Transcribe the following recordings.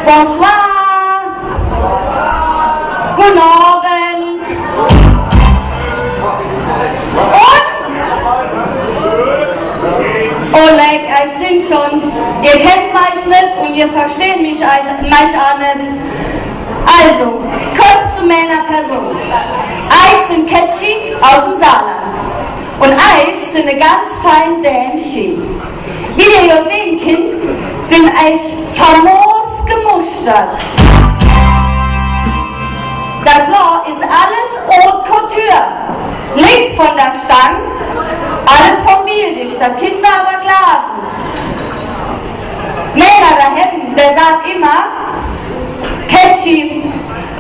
Bonsoir. Guten Abend. Und? Oleg, ich sind schon. Ihr kennt mich nicht und ihr versteht mich auch nicht. Also, kurz zu meiner Person. Ich bin Ketschi aus dem Saarland. Und ich sind eine ganz feine Dämchen. Wie ihr ja sehen könnt, sind ich famos gemustert. Das Blau ist alles Haute Couture. Links von der Stange, alles vom Wildisch, da Kinder aber klagen. Männer da hinten, der sagt immer, Ketschi,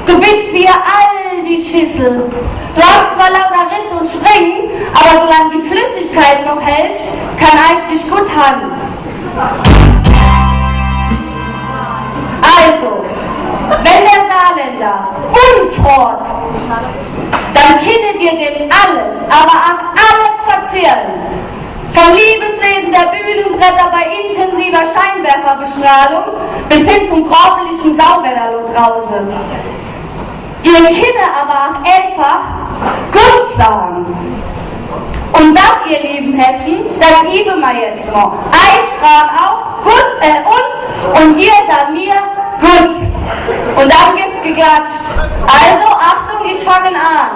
du bist wie all die Schüssel. Du hast zwar lauter Riss und Springen, aber solange die Flüssigkeit noch hält, kann ich dich gut haben. Also, wenn der Saarländer unfort, dann kinnet ihr dem alles, aber auch alles verzehren. Vom Liebesleben der Bühnenbretter bei intensiver Scheinwerferbestrahlung bis hin zum graublichen Sauwetter draußen. Ihr kinne aber auch einfach gut sagen. Und das, ihr lieben Hessen, das üben wir jetzt mal. Ich frage auch gut und ihr sagt mir gut. Und dann gibt's geklatscht. Also, Achtung, ich fange an.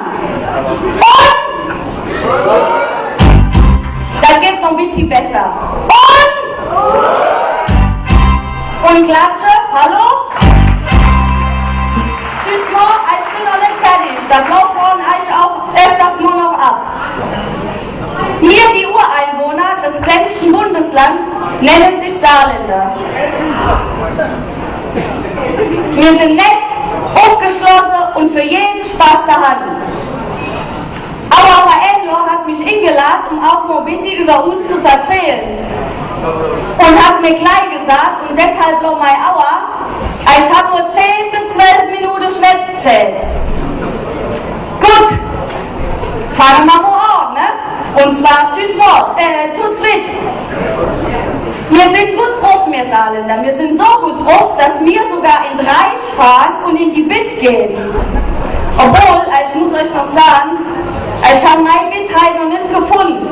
Und das geht noch ein bisschen besser. Und klatsche, hallo? Tschüss mal, ich bin noch nicht fertig. Das läuft vorne ich auch öfters mal noch ab. Wir, die Ureinwohner des kleinsten Bundeslands, nennen sich Saarländer. Wir sind nett, aufgeschlossen und für jeden Spaß vorhanden. Aber Frau Endler hat mich eingeladen, um auch noch ein bisschen über uns zu erzählen. Und hat mir gleich gesagt, und deshalb noch mein Auer, ich habe nur 10 bis 12 Minuten Schwätzzeit. Gut, fangen wir mal an, ne? Und zwar, tschüss mal, tut's wit. Wir sind gut drauf, wir Saarländer. Wir sind so gut drauf, dass wir sogar in den Reich fahren und in die Bit gehen. Obwohl, ich muss euch noch sagen, ich habe mein Bit halt noch nicht gefunden.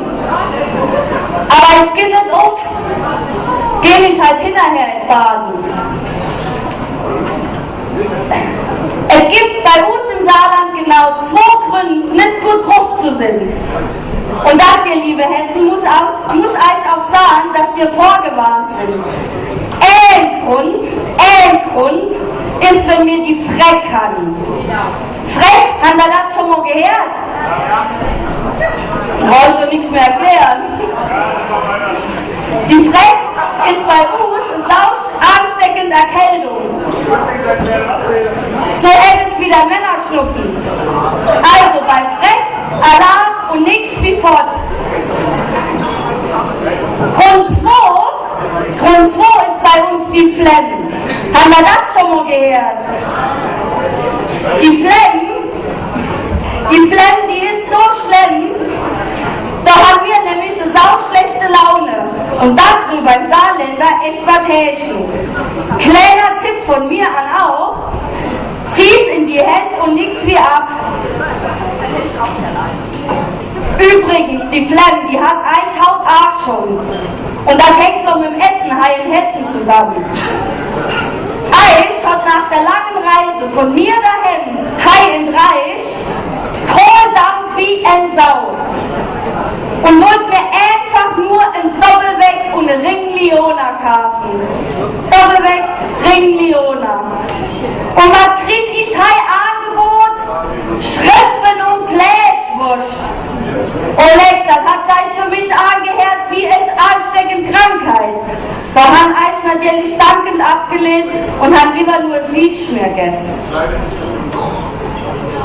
Aber ich gehe nicht auf. Gehe ich halt hinterher in Baden. Es gibt bei uns im Saarland genau 2 Gründe, nicht gut drauf zu sein. Und das, ihr liebe Hessen, muss euch auch sagen, dass ihr vorgewarnt sind. Ein Grund ist, wenn wir die Freck haben. Freck, haben wir das schon mal gehört? Brauche ich schon nichts mehr erklären. Die Freck ist bei uns eine ansteckende Erkältung. So etwas wie der Männerschnuppen. Also bei Freck, Alarm und nichts wie fort. Grund 2 ist bei uns die Flemm. Haben wir das schon mal gehört? Die Flemm, die ist so schlimm, da haben wir nämlich eine sauschlechte Laune. Und darüber beim Saarländer echt was häschen. Kleiner Tipp von mir an auch, fies in die Hände und nix wie ab. Übrigens, die Flemm, die hat Eichhaut auch schon. Und das hängt noch mit dem Essen hier in Hessen zusammen. Eich hat nach der langen Reise von mir dahin, hier in Reich, Kohldampf wie ein Sau. Und wollte mir einfach nur ein Doppelweg und eine Ringliona kaufen. Doppelweg, Ringliona. Und was krieg ich hier Angebot? Schrippen und Fleischwurst. Oleg, das hat sich für mich angehört wie echt ansteckende Krankheit. Da haben ich natürlich dankend abgelehnt und haben lieber nur Siechschmier gegessen.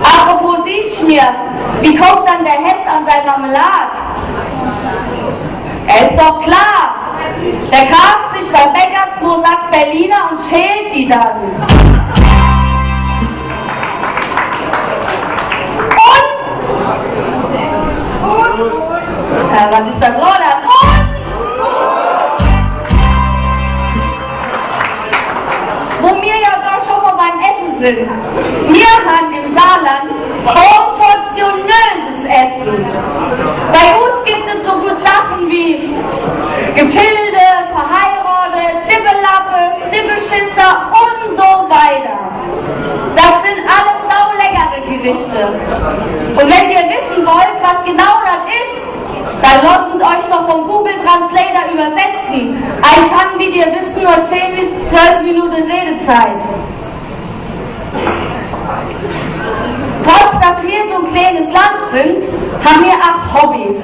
Apropos Siechschmier, wie kommt dann der Hess an sein Marmelade? Ist doch klar, der kauft sich beim Bäcker 2 Sack Berliner und schält die dann. Was ist das Roland? Und wo wir ja da schon mal beim Essen sind. Wir haben im Saarland portionöses Essen. Bei uns gibt es so gut Sachen wie Gefilde, verheiratet, Dibbelappe, Dibbelschisser und so weiter. Das sind alles sauleckere Gerichte. Und wenn ihr wissen wollt, was genau das ist, dann lasst euch noch vom Google Translator übersetzen. Ich habe, wie ihr wisst, nur 10 bis 12 Minuten Redezeit. Trotz, dass wir so ein kleines Land sind, haben wir auch Hobbys.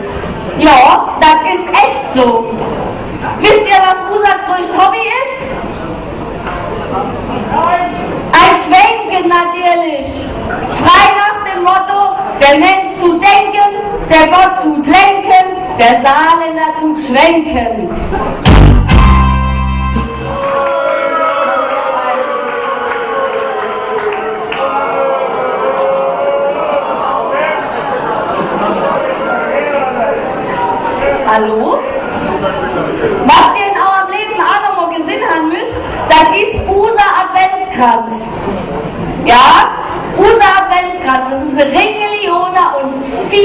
Ja, das ist echt so. Wisst ihr, was unser größtes Hobby ist? Ein Schwenken natürlich. Frei nach dem Motto, der Mensch tut denken, der Gott tut lenken, der Saarländer tut schwenken. Hallo? Was ihr in eurem Leben auch noch mal gesehen haben müsst, das ist unser Adventskranz. Ja? Unser Adventskranz, das ist eine Ringeliona und 4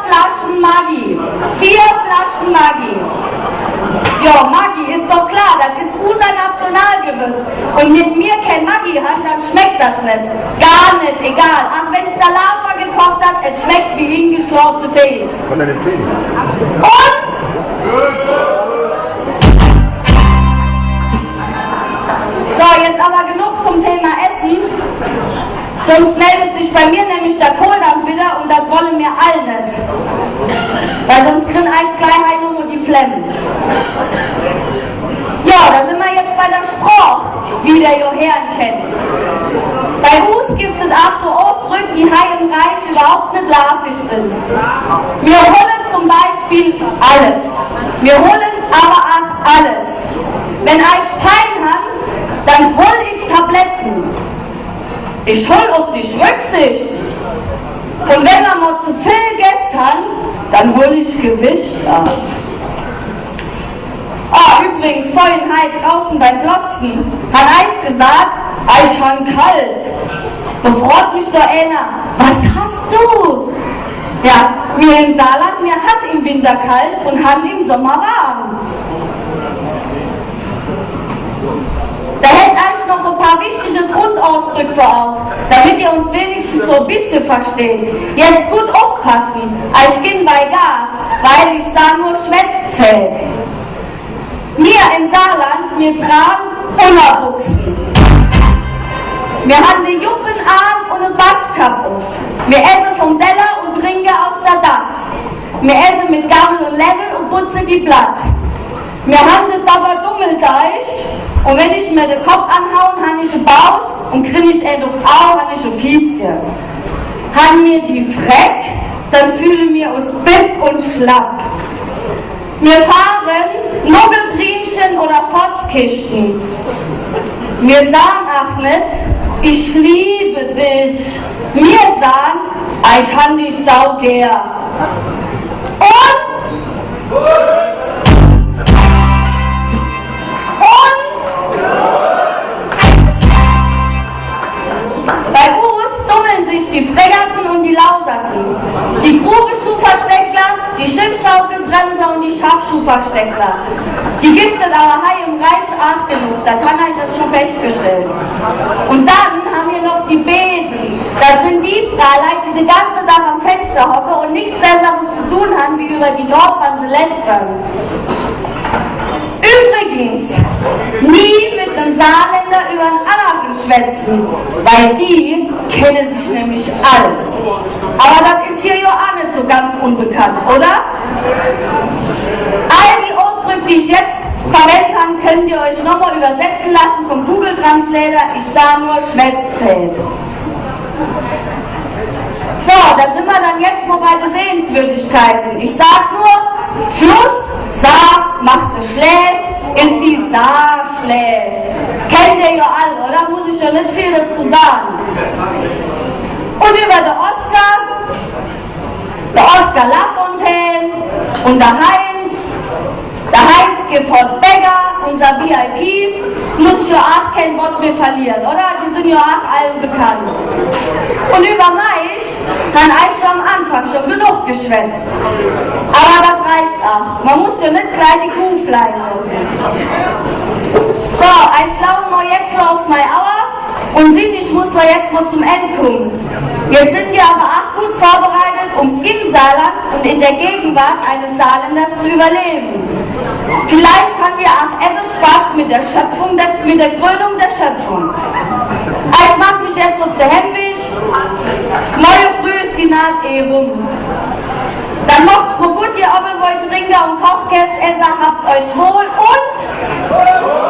Flaschen Maggi. 4 Flaschen Maggi. Ja, Maggi ist doch klar, das ist unser Nationalgewürz. Und wenn wir kein Maggi haben, dann schmeckt das nicht. Gar nicht, egal. Auch wenn es der Lava gekocht hat, es schmeckt wie hingeschlafene Fäß. Von deinen Zähnen. Und? So, jetzt aber genug zum Thema Essen. Sonst meldet sich bei mir nämlich der Kohldampf wieder und das wollen wir alle nicht. Weil sonst kriegen euch gleich nur die Flemmen. Ja, da sind wir jetzt bei der Sprache, wie der Johann kennt. Bei uns gibt es auch so Ausdrücke, die hier im Reich überhaupt nicht lafisch sind. Wir holen zum Beispiel alles. Wir holen aber auch alles. Wenn euch Pein habt, dann hol ich Tabletten. Ich hol auf dich Rücksicht. Und wenn wir mal zu viel gegessen haben, dann hol ich Gewicht ab. Ah, übrigens, vorhin halt draußen beim Plotzen, hat ich gesagt, ich hab kalt. Da fragt mich doch einer, was hast du? Ja, wir im Saarland, wir haben im Winter kalt und haben im Sommer warm. Da hätte ich noch ein paar wichtige Grundausdrücke vor Augen, damit ihr uns wenigstens so ein bisschen versteht. Jetzt gut aufpassen, ich bin bei Gas, weil ich sah nur Schwätzzelt. Wir im Saarland, wir tragen Unterbuchsen. Wir haben eine Juppenarm und eine Batschkappe auf. Wir essen vom Teller und trinken aus der Tasse. Wir essen mit Gabel und Löffel und putzen die Blatt. Wir haben den Dabber-Dummeldeich und wenn ich mir den Kopf anhaue, habe ich einen Baus und kriege ich einen auf die Augen, habe ich ein Viezchen. Haben wir die Freck, dann fühlen wir uns bipp und schlapp. Wir fahren Nobelbriemchen oder Fotzkisten. Wir sagen auch nicht, ich liebe dich. Wir sagen, ich hab dich sau gern. Bei uns tummeln sich die Fregatten und die Lausatten, die Grubenschuhversteckler, die Schiffsschaukelbremser und die Schaffschuhversteckler. Die gibt es aber hier im Reich auch genug, da kann ich das schon festgestellt. Und dann haben wir noch die Besen. Das sind die Freileute, die den ganzen Tag am Fenster hocken und nichts Besseres zu tun haben, wie über die Nordbahn zu lästern. Übrigens, nie mit einem Saarländer über einen anderen schwätzen, weil die kennen sich nämlich alle. Aber das ist hier ja auch nicht so ganz unbekannt, oder? All die Ausdrücke, die ich jetzt verwendet habe, könnt ihr euch nochmal übersetzen lassen vom Google Translator. Ich sah nur Schwätzzelt. So, dann sind wir dann jetzt mal bei den Sehenswürdigkeiten. Ich sag nur, Fluss, Saar, macht eine Schläf, ist die Saarschläf. Kennt ihr ja alle, oder? Muss ich ja nicht viel dazu sagen. Und über den Oscar Lafontaine, Und der Heinz Gifford Begger, unser VIPs, muss schon auch kein Wort mehr verlieren, oder? Die sind ja auch allen bekannt. Und über mich haben ich schon am Anfang schon genug geschwätzt. Aber das reicht auch. Man muss ja nicht kleine Kuh fliegen lassen. So, ich schaue mal jetzt so auf meine Auer und sehe, ich muss da jetzt mal zum Ende kommen. Jetzt sind wir aber auch gut vorbereitet, um im Saarland und in der Gegenwart eines Saarländers zu überleben. Vielleicht haben wir auch etwas Spaß mit der Schöpfung, mit der Krönung der Schöpfung. Ich mache mich jetzt auf der Hemweg. Neue Früh ist die Naht rum. Dann macht's mal gut, ihr Omelboy, Trinker und Kochgäste, Esser, habt euch wohl und...